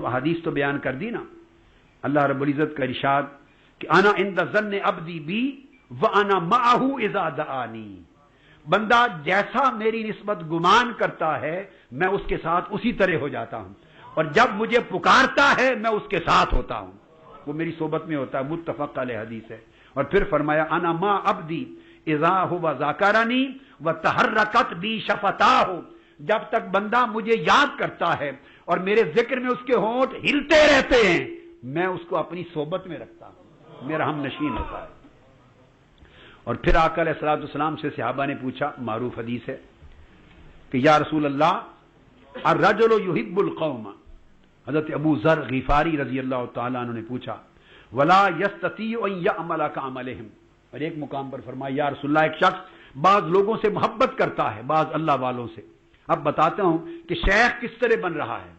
تو حدیث تو بیان کر دی نا، اللہ رب العزت کا ارشاد کہ انا عند ظن عبدی بی وانا معہ اذا دعانی، بندہ جیسا میری نسبت گمان کرتا ہے میں اس کے ساتھ اسی طرح ہو جاتا ہوں، اور جب مجھے پکارتا ہے میں اس کے ساتھ ہوتا ہوں، وہ میری صحبت میں ہوتا ہے، متفق علیہ حدیث ہے۔ اور پھر فرمایا انا ما عبدی اذا هو ذاکرنی وتحرکت بی شفتاہ، جب تک بندہ مجھے یاد کرتا ہے اور میرے ذکر میں اس کے ہونٹ ہلتے رہتے ہیں میں اس کو اپنی صحبت میں رکھتا ہوں، میرا ہم نشین ہوتا ہے۔ اور پھر آقا علیہ الصلوۃ والسلام سے صحابہ نے پوچھا، معروف حدیث ہے کہ یا رسول اللہ الرجل یحب القوم، حضرت ابو ذر غفاری رضی اللہ تعالیٰ عنہ نے پوچھا ولا یستطیع ان یعمل کعملہم، اور ایک مقام پر فرمایا یا رسول اللہ ایک شخص بعض لوگوں سے محبت کرتا ہے، بعض اللہ والوں سے، اب بتاتا ہوں کہ شیخ کس طرح بن رہا ہے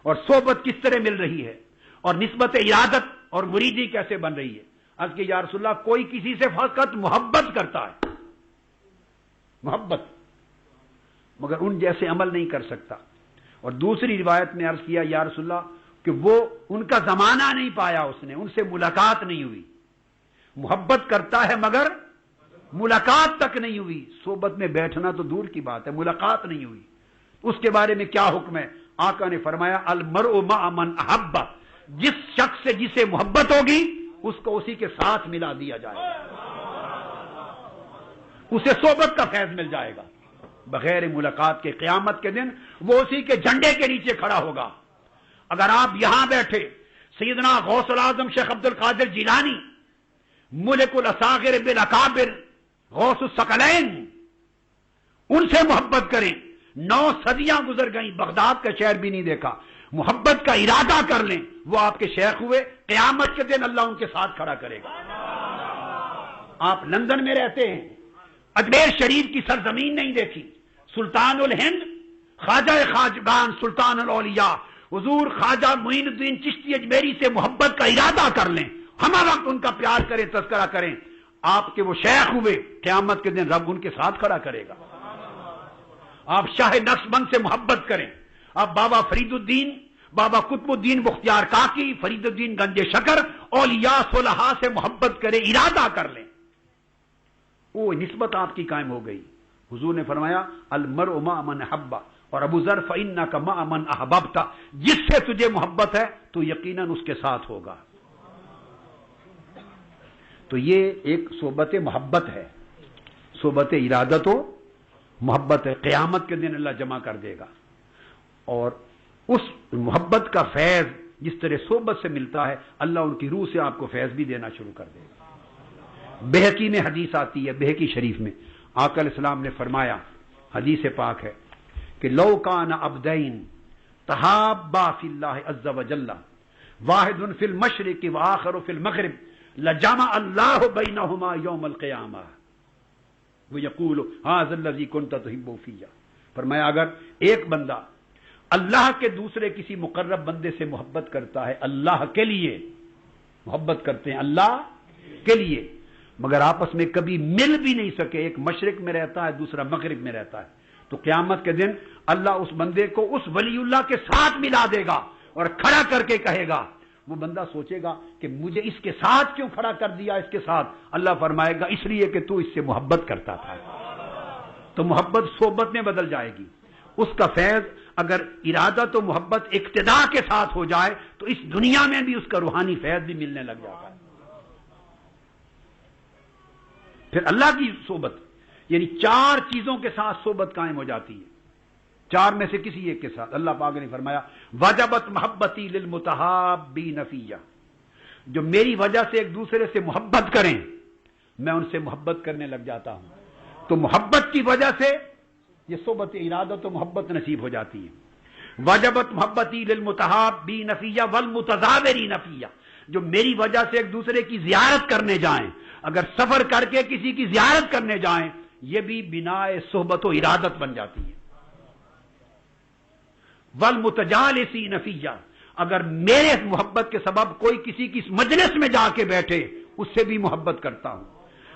اور صحبت کس طرح مل رہی ہے اور نسبت ارادت اور مریدی کیسے بن رہی ہے۔ از کہ یا رسول اللہ کوئی کسی سے فقط محبت کرتا ہے، محبت، مگر ان جیسے عمل نہیں کر سکتا۔ اور دوسری روایت میں عرض کیا یا رسول اللہ کہ وہ ان کا زمانہ نہیں پایا، اس نے ان سے ملاقات نہیں ہوئی، محبت کرتا ہے مگر ملاقات تک نہیں ہوئی، صحبت میں بیٹھنا تو دور کی بات ہے، ملاقات نہیں ہوئی، اس کے بارے میں کیا حکم ہے؟ آقا نے فرمایا المرء مع من احب، جس شخص سے جسے محبت ہوگی اس کو اسی کے ساتھ ملا دیا جائے گا، اسے صحبت کا فیض مل جائے گا بغیر ملاقات کے۔ قیامت کے دن وہ اسی کے جھنڈے کے نیچے کھڑا ہوگا۔ اگر آپ یہاں بیٹھے سیدنا غوث العظم شیخ عبد القادر جیلانی، ملک الاصاغر بالاکابر، غوث الثقلین، ان سے محبت کریں، 9 صدیاں گزر گئیں، بغداد کا شہر بھی نہیں دیکھا، محبت کا ارادہ کر لیں، وہ آپ کے شیخ ہوئے، قیامت کے دن اللہ ان کے ساتھ کھڑا کرے گا۔ آپ لندن میں رہتے ہیں، اجمیر شریف کی سرزمین نہیں دیکھی، سلطان الہند خواجہ خواجگان سلطان الاولیاء حضور خواجہ معین الدین چشتی اجمیری سے محبت کا ارادہ کر لیں، ہمارا وقت ان کا پیار کریں، تذکرہ کریں، آپ کے وہ شیخ ہوئے، قیامت کے دن رب ان کے ساتھ کھڑا کرے گا۔ آپ شاہ نقشبند سے محبت کریں، آپ بابا فرید الدین، بابا قطب الدین بختیار کاکی، فرید الدین گنج شکر، اولیاء صلحاء سے محبت کریں، ارادہ کر لیں، وہ نسبت آپ کی قائم ہو گئی۔ حضور نے فرمایا المرء مع من احب، اور ابو ذر فإنک مع من احببت، جس سے تجھے محبت ہے تو یقیناً اس کے ساتھ ہوگا۔ تو یہ ایک صحبت محبت ہے، صحبت ارادت و محبت ہے، قیامت کے دن اللہ جمع کر دے گا۔ اور اس محبت کا فیض جس طرح صحبت سے ملتا ہے، اللہ ان کی روح سے آپ کو فیض بھی دینا شروع کر دے گا۔ بہقی میں حدیث آتی ہے، بہقی شریف میں آقا علیہ السلام نے فرمایا، حدیث پاک ہے کہ لو کان عبدین تحابا فی اللہ عز وجل واحد فی المشرق وآخر فی المغرب لجمع اللہ بینہما یوم القیامہ ویقول ھذا الذی کنت تحب فی، فرمایا اگر ایک بندہ اللہ کے دوسرے کسی مقرب بندے سے محبت کرتا ہے، اللہ کے لیے محبت کرتے ہیں، اللہ کے لیے، مگر آپس میں کبھی مل بھی نہیں سکے، ایک مشرق میں رہتا ہے دوسرا مغرب میں رہتا ہے، تو قیامت کے دن اللہ اس بندے کو اس ولی اللہ کے ساتھ ملا دے گا اور کھڑا کر کے کہے گا، وہ بندہ سوچے گا کہ مجھے اس کے ساتھ کیوں کھڑا کر دیا، اس کے ساتھ، اللہ فرمائے گا اس لیے کہ تو اس سے محبت کرتا تھا، تو محبت صحبت میں بدل جائے گی۔ اس کا فیض اگر ارادت و محبت اقتداء کے ساتھ ہو جائے تو اس دنیا میں بھی اس کا روحانی فیض بھی ملنے لگ جاتا ہے۔ پھر اللہ کی صحبت، یعنی 4 چیزوں کے ساتھ صحبت قائم ہو جاتی ہے، 4 میں سے کسی ایک کے ساتھ۔ اللہ پاک نے فرمایا وجبت محبتی للمتحابین فیہ، جو میری وجہ سے ایک دوسرے سے محبت کریں میں ان سے محبت کرنے لگ جاتا ہوں، تو محبت کی وجہ سے یہ صحبت ارادت و محبت نصیب ہو جاتی ہے۔ وجبت محبتی للمتحابین فیہ والمتزاورین فیہ، جو میری وجہ سے ایک دوسرے کی زیارت کرنے جائیں، اگر سفر کر کے کسی کی زیارت کرنے جائیں، یہ بھی بنا صحبت و ارادت بن جاتی ہے۔ والمتجالسین فیہ، اگر میرے محبت کے سبب کوئی کسی کی مجلس میں جا کے بیٹھے اس سے بھی محبت کرتا ہوں۔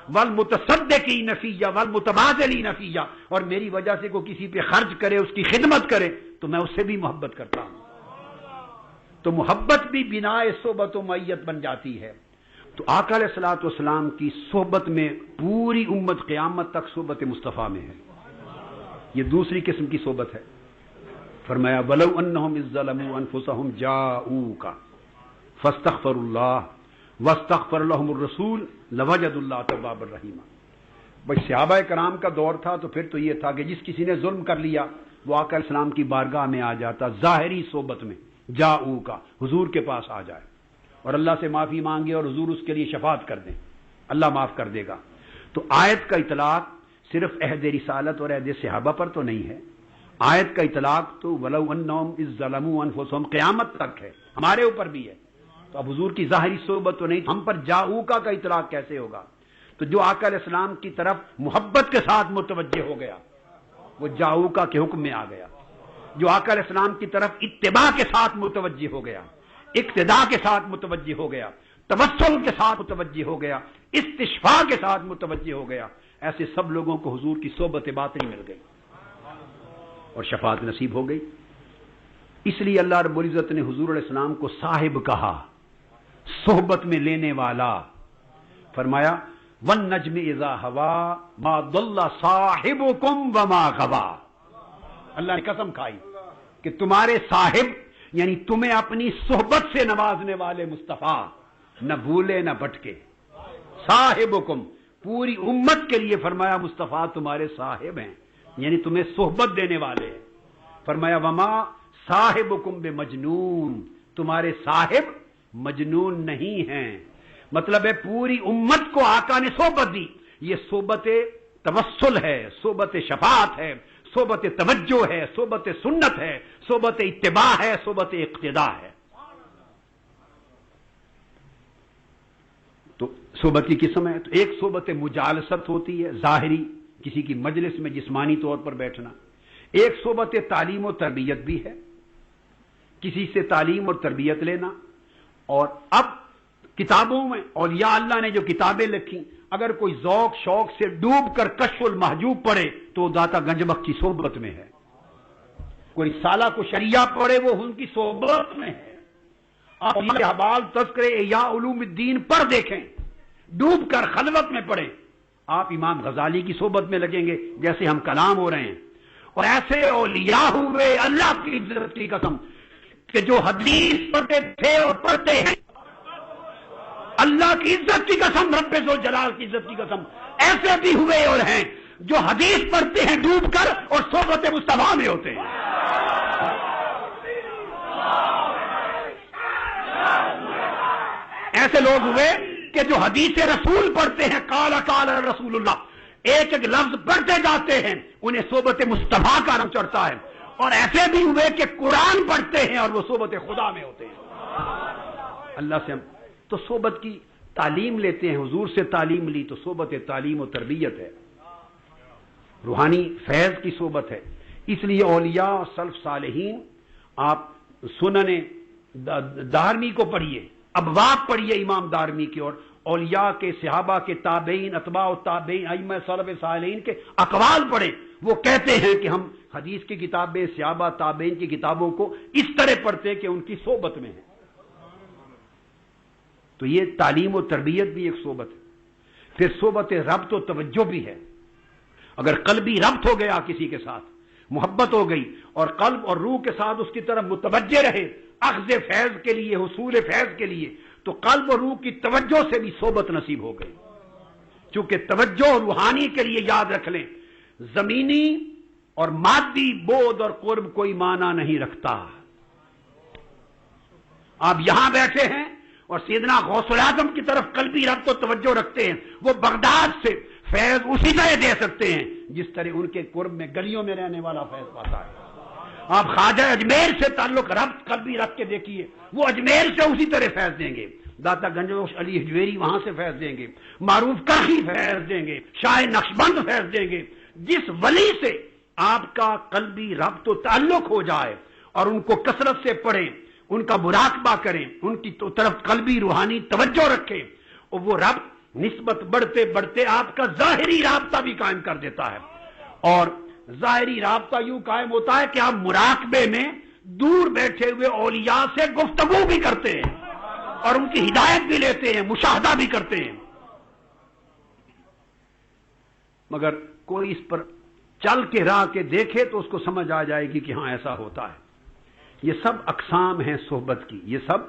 والمتصدقین فیہ والمتبادلین فیہ، اور میری وجہ سے کوئی کسی پہ خرچ کرے، اس کی خدمت کرے تو میں اس سے بھی محبت کرتا ہوں۔ تو محبت بھی بنا صحبت و معیت بن جاتی ہے. تو آقا علیہ الصلوۃ والسلام کی صحبت میں پوری امت قیامت تک صحبت مصطفیٰ میں ہے. یہ دوسری قسم کی صحبت ہے. فرمایا ولو انہم اذ ظلموا انفسہم جاؤوک فاستغفر اللہ واستغفر لهم الرسول لوجد اللہ توابا رحیما. بھائی صحابہ کرام کا دور تھا تو پھر تو یہ تھا کہ جس کسی نے ظلم کر لیا وہ آقا علیہ السلام کی بارگاہ میں آ جاتا, ظاہری صحبت میں جاؤوک, حضور کے پاس آ جائے اور اللہ سے معافی مانگے اور حضور اس کے لیے شفاعت کر دیں, اللہ معاف کر دے گا. تو آیت کا اطلاق صرف عہد رسالت اور عہد صحابہ پر تو نہیں ہے. آیت کا اطلاق تو ولو انہم اذ ظلموا انفسہم قیامت تک ہے, ہمارے اوپر بھی ہے. تو اب حضور کی ظاہری صحبت تو نہیں, ہم پر جاؤوکا کا اطلاق کیسے ہوگا؟ تو جو آقا علیہ السلام کی طرف محبت کے ساتھ متوجہ ہو گیا وہ جاؤوکا کے حکم میں آ گیا. جو آقا علیہ السلام کی طرف اتباع کے ساتھ متوجہ ہو گیا, اقتداء کے ساتھ متوجہ ہو گیا, توسل کے ساتھ متوجہ ہو گیا, استشفاء کے ساتھ متوجہ ہو گیا, ایسے سب لوگوں کو حضور کی صحبت باطنی مل گئی اور شفاعت نصیب ہو گئی. اس لیے اللہ رب العزت نے حضور علیہ السلام کو صاحب کہا, صحبت میں لینے والا. فرمایا والنجم اذا ہوا ما ضل صاحبکم وما غوا. اللہ نے قسم کھائی کہ تمہارے صاحب یعنی تمہیں اپنی صحبت سے نوازنے والے مصطفیٰ نہ بھولے نہ بھٹکے. صاحبکم پوری امت کے لیے فرمایا مصطفیٰ تمہارے صاحب ہیں, یعنی تمہیں صحبت دینے والے ہیں. فرمایا وما صاحبکم بمجنون, تمہارے صاحب مجنون نہیں ہیں. مطلب ہے پوری امت کو آقا نے صحبت دی. یہ صحبت توسل ہے, صحبت شفاعت ہے, صحبت توجہ ہے, صحبت سنت ہے, صحبت اتباع ہے, صحبت اقتداء ہے. تو صحبت کی قسم ہے. تو ایک صحبت مجالست ہوتی ہے, ظاہری کسی کی مجلس میں جسمانی طور پر بیٹھنا. ایک صحبت تعلیم و تربیت بھی ہے, کسی سے تعلیم اور تربیت لینا. اور اب کتابوں میں اولیاء اللہ نے جو کتابیں لکھی, اگر کوئی ذوق شوق سے ڈوب کر کشف المحجوب پڑھے تو داتا گنج بخش کی صحبت میں ہے. کوئی سالہ کو شریعہ پڑھے وہ ان کی صحبت میں ہے. آپ احوال تذکرے احیاء علوم الدین پر دیکھیں, ڈوب کر خلوت میں پڑھیں, آپ امام غزالی کی صحبت میں لگیں گے جیسے ہم کلام ہو رہے ہیں. اور ایسے اولیاء ہوئے اللہ کی عزت کی قسم کہ جو حدیث پڑھتے تھے اور پڑھتے ہیں, اللہ کی عزت کی قسم, رب ذوالجلال کی عزت کی قسم, ایسے بھی ہوئے اور ہیں جو حدیث پڑھتے ہیں ڈوب کر اور صحبت مصطفیٰ میں ہوتے ہیں. ایسے لوگ ہوئے کہ جو حدیث رسول پڑھتے ہیں, قال قال رسول اللہ, ایک ایک لفظ پڑھتے جاتے ہیں, انہیں صحبت مصطفیٰ کا نام چڑھتا ہے. اور ایسے بھی ہوئے کہ قرآن پڑھتے ہیں اور وہ صحبت خدا میں ہوتے ہیں. اللہ سے ہم تو صحبت کی تعلیم لیتے ہیں, حضور سے تعلیم لی تو صحبت تعلیم و تربیت ہے, روحانی فیض کی صحبت ہے. اس لیے اولیاء سلف صالحین, آپ سنن دارمی کو پڑھیے, ابواب پڑھیے امام دارمی کی, اور اولیاء کے, صحابہ کے, تابعین, اتباع التابعین, ائمہ سلف صالحین کے اقوال پڑھیں. وہ کہتے ہیں کہ ہم حدیث کی کتابیں, صحابہ تابعین کی کتابوں کو اس طرح پڑھتے ہیں کہ ان کی صحبت میں ہیں. تو یہ تعلیم و تربیت بھی ایک صحبت ہے. پھر صحبت ربط و توجہ بھی ہے. اگر قلبی ربط ہو گیا کسی کے ساتھ, محبت ہو گئی اور قلب اور روح کے ساتھ اس کی طرف متوجہ رہے اخذ فیض کے لیے, حصول فیض کے لیے, تو قلب اور روح کی توجہ سے بھی صحبت نصیب ہو گئی. چونکہ توجہ روحانی کے لیے یاد رکھ لیں, زمینی اور مادی بود اور قرب کوئی معنی نہیں رکھتا. آپ یہاں بیٹھے ہیں اور سیدنا غوث الاعظم کی طرف قلبی ربط و توجہ رکھتے ہیں, وہ بغداد سے فیض اسی طرح دے سکتے ہیں جس طرح ان کے قرب میں گلیوں میں رہنے والا فیض پاتا ہے. آپ خواجہ اجمیر سے تعلق ربط قلبی رکھ کے دیکھیے, وہ اجمیر سے اسی طرح فیض دیں گے. داتا گنج بخش علی حجویری وہاں سے فیض دیں گے, معروف کرخی فیض دیں گے, شاہ نقشبند فیض دیں گے. جس ولی سے آپ کا قلبی ربط و تعلق ہو جائے اور ان کو کثرت سے پڑھیں, ان کا مراقبہ کریں, ان کی طرف قلبی روحانی توجہ رکھیں, اور وہ ربط نسبت بڑھتے بڑھتے آپ کا ظاہری رابطہ بھی قائم کر دیتا ہے. اور ظاہری رابطہ یوں قائم ہوتا ہے کہ آپ مراقبے میں دور بیٹھے ہوئے اولیاء سے گفتگو بھی کرتے ہیں اور ان کی ہدایت بھی لیتے ہیں، مشاہدہ بھی کرتے ہیں، مگر کوئی اس پر چل کے راہ کے دیکھے تو اس کو سمجھ آ جائے گی کہ ہاں ایسا ہوتا ہے۔ یہ سب اقسام ہیں صحبت کی، یہ سب